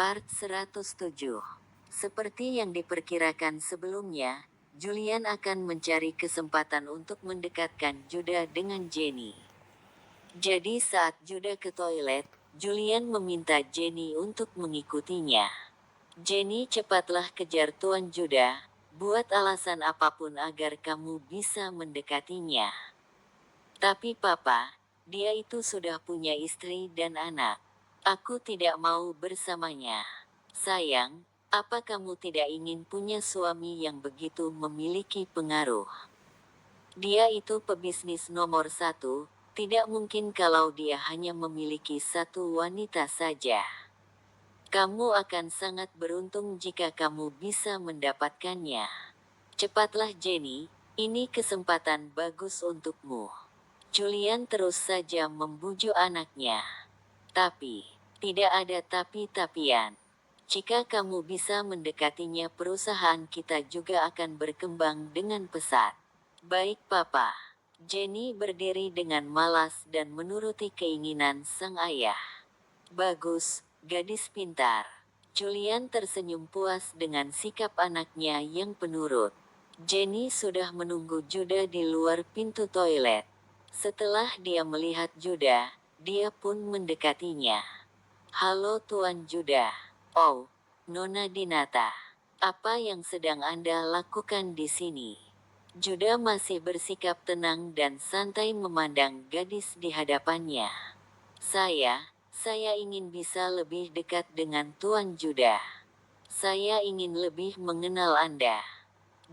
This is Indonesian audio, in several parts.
Part 107. Seperti yang diperkirakan sebelumnya, Julian akan mencari kesempatan untuk mendekatkan Judah dengan Jenny. Jadi saat Judah ke toilet, Julian meminta Jenny untuk mengikutinya. Jenny, cepatlah kejar Tuan Judah, buat alasan apapun agar kamu bisa mendekatinya. Tapi papa, dia itu sudah punya istri dan anak. Aku tidak mau bersamanya. Sayang, apa kamu tidak ingin punya suami yang begitu memiliki pengaruh? Dia itu pebisnis nomor 1, tidak mungkin kalau dia hanya memiliki satu wanita saja. Kamu akan sangat beruntung jika kamu bisa mendapatkannya. Cepatlah Jenny, ini kesempatan bagus untukmu. Julian terus saja membujuk anaknya. Tapi, tidak ada tapi-tapian. Jika kamu bisa mendekatinya, perusahaan kita juga akan berkembang dengan pesat. Baik papa. Jenny berdiri dengan malas dan menuruti keinginan sang ayah. Bagus, gadis pintar. Julian tersenyum puas dengan sikap anaknya yang penurut. Jenny sudah menunggu Judah di luar pintu toilet. Setelah dia melihat Judah, dia pun mendekatinya. Halo Tuan Judah. Oh, Nona Dinata. Apa yang sedang Anda lakukan di sini? Judah masih bersikap tenang dan santai memandang gadis di hadapannya. Saya ingin bisa lebih dekat dengan Tuan Judah. Saya ingin lebih mengenal Anda.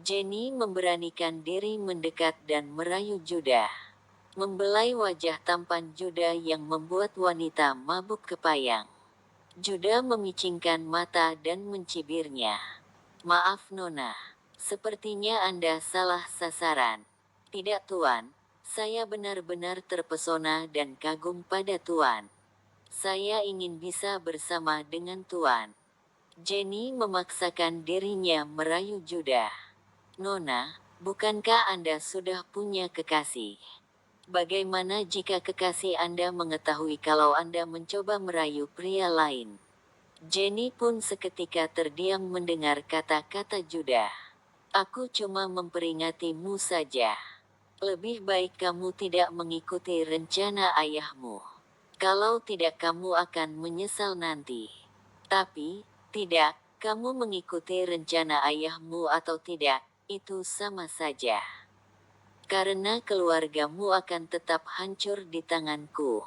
Jenny memberanikan diri mendekat dan merayu Judah. Membelai wajah tampan Judah yang membuat wanita mabuk kepayang. Judah memicingkan mata dan mencibirnya. Maaf Nona, sepertinya Anda salah sasaran. Tidak Tuan, saya benar-benar terpesona dan kagum pada Tuan. Saya ingin bisa bersama dengan Tuan. Jenny memaksakan dirinya merayu Judah. Nona, bukankah Anda sudah punya kekasih? Bagaimana jika kekasih Anda mengetahui kalau Anda mencoba merayu pria lain? Jenny pun seketika terdiam mendengar kata-kata Judah. Aku cuma memperingatimu saja. Lebih baik kamu tidak mengikuti rencana ayahmu. Kalau tidak kamu akan menyesal nanti. Tapi, tidak, kamu mengikuti rencana ayahmu atau tidak, itu sama saja. Karena keluargamu akan tetap hancur di tanganku.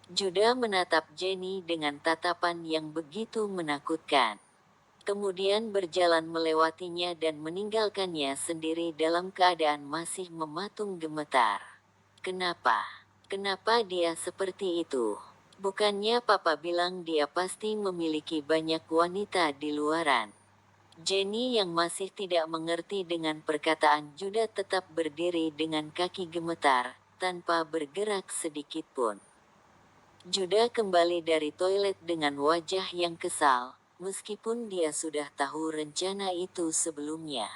Judah menatap Jenny dengan tatapan yang begitu menakutkan. Kemudian berjalan melewatinya dan meninggalkannya sendiri dalam keadaan masih mematung gemetar. Kenapa? Kenapa dia seperti itu? Bukannya papa bilang dia pasti memiliki banyak wanita di luaran. Jenny yang masih tidak mengerti dengan perkataan Judah tetap berdiri dengan kaki gemetar, tanpa bergerak sedikit pun. Judah kembali dari toilet dengan wajah yang kesal, meskipun dia sudah tahu rencana itu sebelumnya.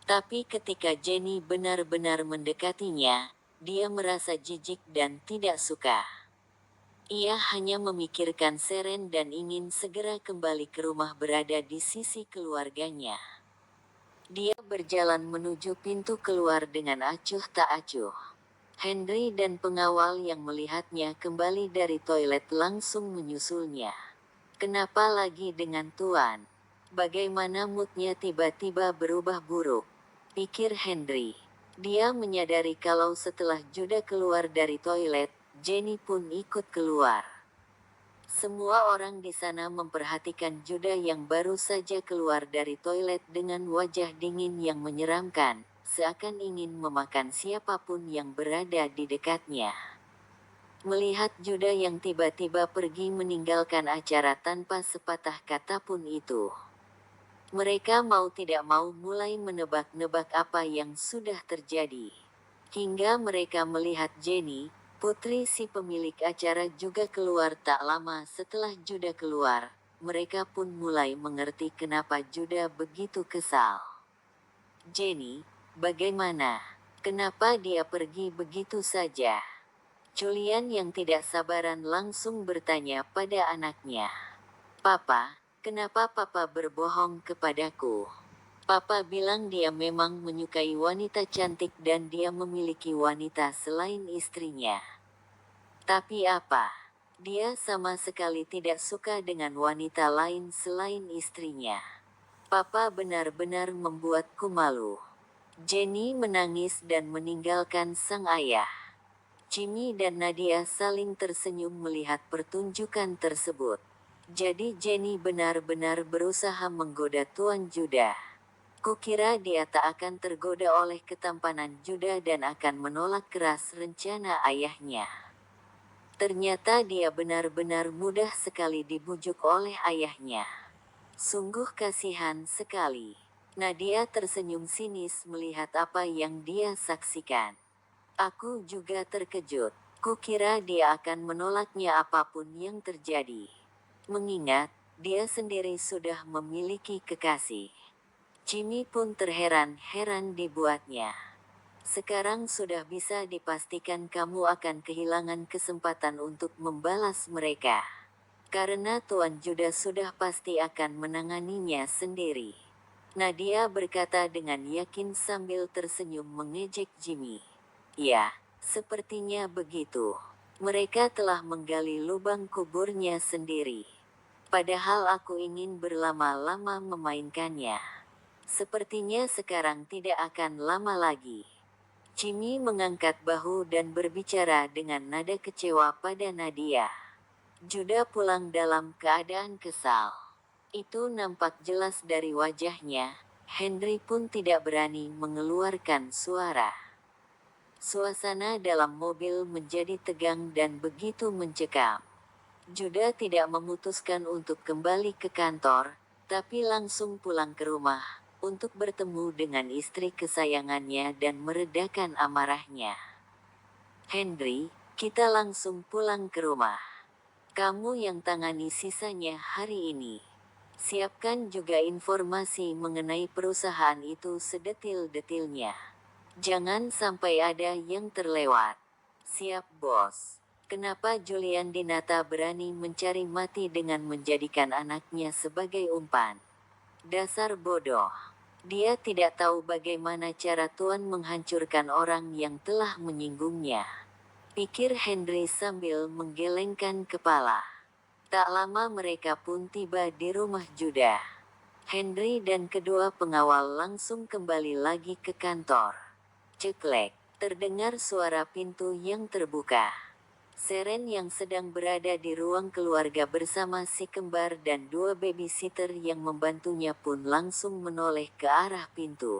Tapi ketika Jenny benar-benar mendekatinya, dia merasa jijik dan tidak suka. Ia hanya memikirkan Seren dan ingin segera kembali ke rumah berada di sisi keluarganya. Dia berjalan menuju pintu keluar dengan acuh tak acuh. Henry dan pengawal yang melihatnya kembali dari toilet langsung menyusulnya. Kenapa lagi dengan Tuan? Bagaimana moodnya tiba-tiba berubah buruk? Pikir Henry. Dia menyadari kalau setelah Judah keluar dari toilet, Jenny pun ikut keluar. Semua orang di sana memperhatikan Judah yang baru saja keluar dari toilet dengan wajah dingin yang menyeramkan, seakan ingin memakan siapapun yang berada di dekatnya. Melihat Judah yang tiba-tiba pergi meninggalkan acara tanpa sepatah kata pun itu, mereka mau tidak mau mulai menebak-nebak apa yang sudah terjadi. Hingga mereka melihat Jenny, putri si pemilik acara juga keluar tak lama setelah Judah keluar. Mereka pun mulai mengerti kenapa Judah begitu kesal. Jenny, bagaimana? Kenapa dia pergi begitu saja? Julian yang tidak sabaran langsung bertanya pada anaknya. Papa, kenapa Papa berbohong kepadaku? Papa bilang dia memang menyukai wanita cantik dan dia memiliki wanita selain istrinya. Tapi apa? Dia sama sekali tidak suka dengan wanita lain selain istrinya. Papa benar-benar membuatku malu. Jenny menangis dan meninggalkan sang ayah. Jimmy dan Nadia saling tersenyum melihat pertunjukan tersebut. Jadi Jenny benar-benar berusaha menggoda Tuan Judah. Kukira dia tak akan tergoda oleh ketampanan Judah dan akan menolak keras rencana ayahnya. Ternyata dia benar-benar mudah sekali dibujuk oleh ayahnya. Sungguh kasihan sekali. Nadia tersenyum sinis melihat apa yang dia saksikan. Aku juga terkejut. Kukira dia akan menolaknya apapun yang terjadi. Mengingat, dia sendiri sudah memiliki kekasih. Jimmy pun terheran-heran dibuatnya. Sekarang sudah bisa dipastikan kamu akan kehilangan kesempatan untuk membalas mereka. Karena Tuan Judah sudah pasti akan menanganinya sendiri. Nadia berkata dengan yakin sambil tersenyum mengejek Jimmy. Ya, sepertinya begitu. Mereka telah menggali lubang kuburnya sendiri. Padahal aku ingin berlama-lama memainkannya. Sepertinya sekarang tidak akan lama lagi. Jimmy mengangkat bahu dan berbicara dengan nada kecewa pada Nadia. Judah pulang dalam keadaan kesal. Itu nampak jelas dari wajahnya. Henry pun tidak berani mengeluarkan suara. Suasana dalam mobil menjadi tegang dan begitu mencekam. Judah tidak memutuskan untuk kembali ke kantor, tapi langsung pulang ke rumah, untuk bertemu dengan istri kesayangannya dan meredakan amarahnya. Henry, kita langsung pulang ke rumah. Kamu yang tangani sisanya hari ini. Siapkan juga informasi mengenai perusahaan itu sedetil-detilnya. Jangan sampai ada yang terlewat. Siap, bos. Kenapa Julian Dinata berani mencari mati dengan menjadikan anaknya sebagai umpan? Dasar bodoh. Dia tidak tahu bagaimana cara Tuan menghancurkan orang yang telah menyinggungnya. Pikir Henry sambil menggelengkan kepala. Tak lama mereka pun tiba di rumah Judah. Henry dan kedua pengawal langsung kembali lagi ke kantor. Ceklek, terdengar suara pintu yang terbuka. Seren yang sedang berada di ruang keluarga bersama si kembar dan dua babysitter yang membantunya pun langsung menoleh ke arah pintu.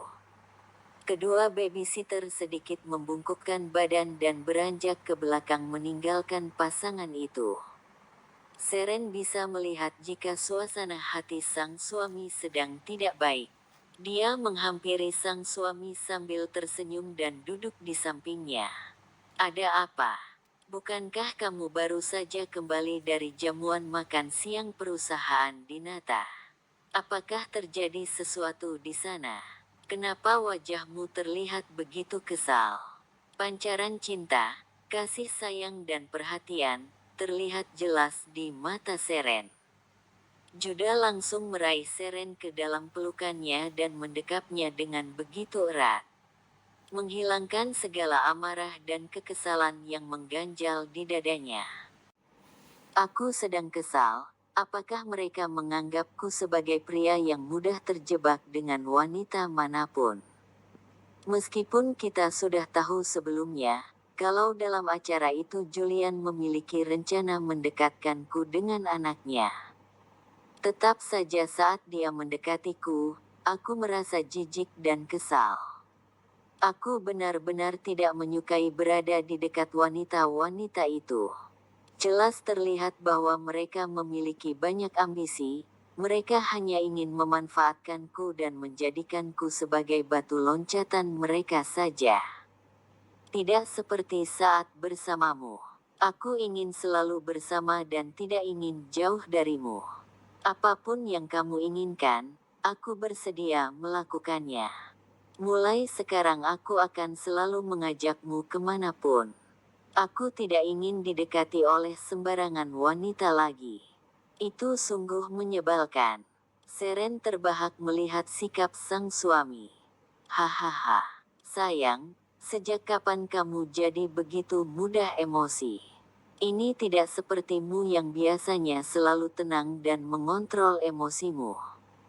Kedua babysitter sedikit membungkukkan badan dan beranjak ke belakang meninggalkan pasangan itu. Seren bisa melihat jika suasana hati sang suami sedang tidak baik. Dia menghampiri sang suami sambil tersenyum dan duduk di sampingnya. Ada apa? Bukankah kamu baru saja kembali dari jamuan makan siang perusahaan Dinata? Apakah terjadi sesuatu di sana? Kenapa wajahmu terlihat begitu kesal? Pancaran cinta, kasih sayang dan perhatian, terlihat jelas di mata Seren. Judah langsung meraih Seren ke dalam pelukannya dan mendekapnya dengan begitu erat. Menghilangkan segala amarah dan kekesalan yang mengganjal di dadanya. Aku sedang kesal, apakah mereka menganggapku sebagai pria yang mudah terjebak dengan wanita manapun? Meskipun kita sudah tahu sebelumnya, kalau dalam acara itu Julian memiliki rencana mendekatkanku dengan anaknya. Tetap saja saat dia mendekatiku, aku merasa jijik dan kesal. Aku benar-benar tidak menyukai berada di dekat wanita-wanita itu. Jelas terlihat bahwa mereka memiliki banyak ambisi, mereka hanya ingin memanfaatkanku dan menjadikanku sebagai batu loncatan mereka saja. Tidak seperti saat bersamamu. Aku ingin selalu bersama dan tidak ingin jauh darimu. Apapun yang kamu inginkan, aku bersedia melakukannya. Mulai sekarang aku akan selalu mengajakmu kemanapun. Aku tidak ingin didekati oleh sembarangan wanita lagi. Itu sungguh menyebalkan. Seren terbahak melihat sikap sang suami. Hahaha, sayang, sejak kapan kamu jadi begitu mudah emosi? Ini tidak sepertimu yang biasanya selalu tenang dan mengontrol emosimu.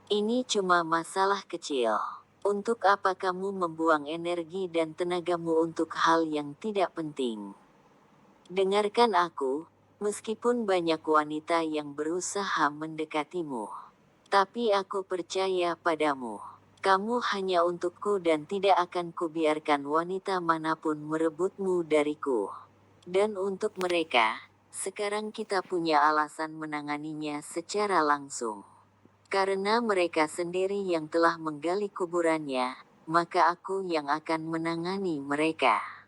Ini cuma masalah kecil. Untuk apa kamu membuang energi dan tenagamu untuk hal yang tidak penting? Dengarkan aku, meskipun banyak wanita yang berusaha mendekatimu. Tapi aku percaya padamu. Kamu hanya untukku dan tidak akan kubiarkan wanita manapun merebutmu dariku. Dan untuk mereka, sekarang kita punya alasan menanganinya secara langsung. Karena mereka sendiri yang telah menggali kuburannya, maka aku yang akan menangani mereka.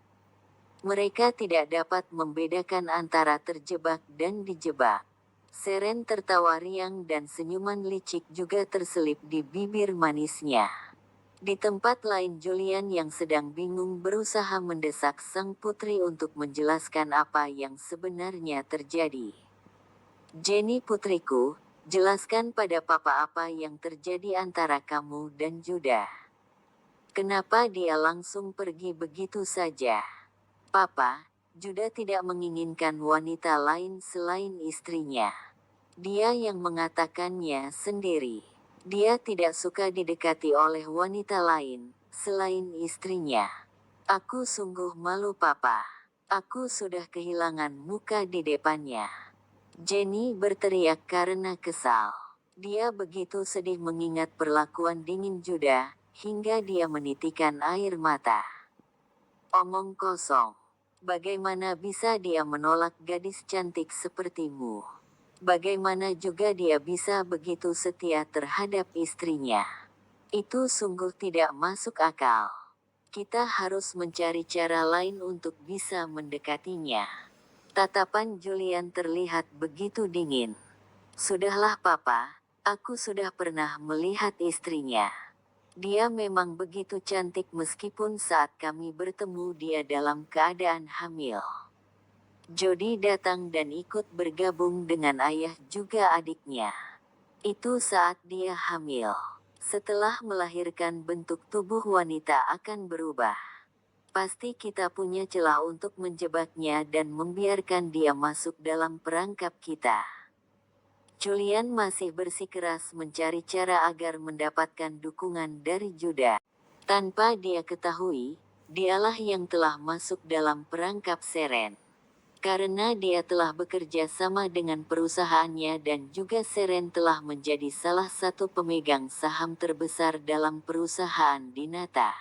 Mereka tidak dapat membedakan antara terjebak dan dijebak. Seren tertawa riang dan senyuman licik juga terselip di bibir manisnya. Di tempat lain Julian yang sedang bingung berusaha mendesak sang putri untuk menjelaskan apa yang sebenarnya terjadi. Jenny putriku, jelaskan pada papa apa yang terjadi antara kamu dan Judah. Kenapa dia langsung pergi begitu saja? Papa, Judah tidak menginginkan wanita lain selain istrinya. Dia yang mengatakannya sendiri. Dia tidak suka didekati oleh wanita lain, selain istrinya. Aku sungguh malu papa. Aku sudah kehilangan muka di depannya. Jenny berteriak karena kesal. Dia begitu sedih mengingat perlakuan dingin Judah, hingga dia menitikkan air mata. Omong kosong. Bagaimana bisa dia menolak gadis cantik sepertimu? Bagaimana juga dia bisa begitu setia terhadap istrinya? Itu sungguh tidak masuk akal. Kita harus mencari cara lain untuk bisa mendekatinya. Tatapan Julian terlihat begitu dingin. Sudahlah papa, aku sudah pernah melihat istrinya. Dia memang begitu cantik meskipun saat kami bertemu dia dalam keadaan hamil. Jody datang dan ikut bergabung dengan ayah juga adiknya. Itu saat dia hamil. Setelah melahirkan bentuk tubuh wanita akan berubah. Pasti kita punya celah untuk menjebaknya dan membiarkan dia masuk dalam perangkap kita. Julian masih bersikeras mencari cara agar mendapatkan dukungan dari Judah. Tanpa dia ketahui, dialah yang telah masuk dalam perangkap Seren. Karena dia telah bekerja sama dengan perusahaannya dan juga Seren telah menjadi salah satu pemegang saham terbesar dalam perusahaan Dinata.